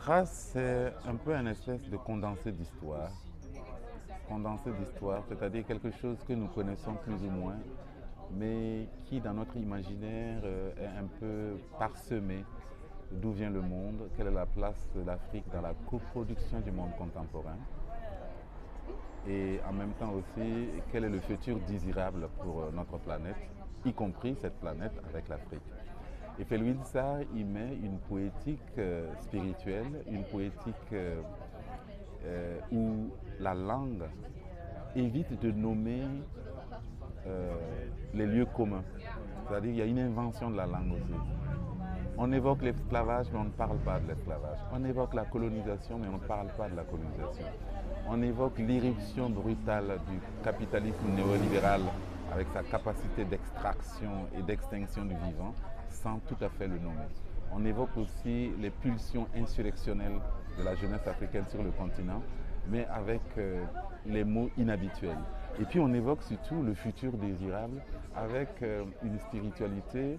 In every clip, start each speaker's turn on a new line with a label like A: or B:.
A: Trace, c'est un peu un espèce de condensé d'histoire. Condensé d'histoire, c'est-à-dire quelque chose que nous connaissons plus ou moins, mais qui dans notre imaginaire est un peu parsemé. D'où vient le monde? Quelle est la place de l'Afrique dans la coproduction du monde contemporain? Et en même temps aussi, quel est le futur désirable pour notre planète, y compris cette planète avec l'Afrique? Et Felwine Sarr y met une poétique spirituelle, une poétique où la langue évite de nommer les lieux communs. C'est-à-dire qu'il y a une invention de la langue aussi. On évoque l'esclavage, mais on ne parle pas de l'esclavage. On évoque la colonisation, mais on ne parle pas de la colonisation. On évoque l'irruption brutale du capitalisme néolibéral avec sa capacité d'extraction et d'extinction du vivant, sans tout à fait le nommer. On évoque aussi les pulsions insurrectionnelles de la jeunesse africaine sur le continent, mais avec les mots inhabituels. Et puis on évoque surtout le futur désirable avec une spiritualité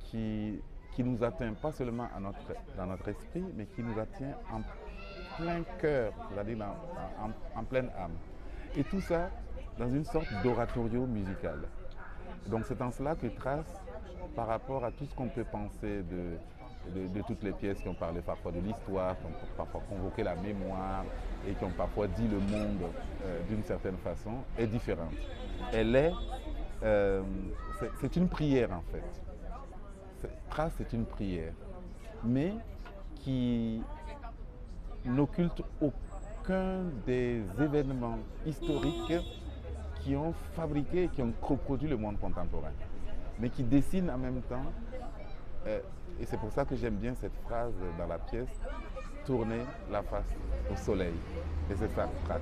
A: qui nous atteint pas seulement dans notre esprit, mais qui nous atteint en plein cœur, c'est-à-dire en pleine âme. Et tout ça dans une sorte d'oratorio musical. Donc c'est en cela que Trace, par rapport à tout ce qu'on peut penser de toutes les pièces qui ont parlé parfois de l'histoire, qui ont parfois convoqué la mémoire et qui ont parfois dit le monde d'une certaine façon, est différente. Elle est, c'est une prière en fait. Trace, c'est une prière, mais qui n'occulte aucun des événements historiques qui ont fabriqué, qui ont coproduit le monde contemporain, mais qui dessine en même temps, et c'est pour ça que j'aime bien cette phrase dans la pièce, tourner la face au soleil. Et c'est ça, Trace.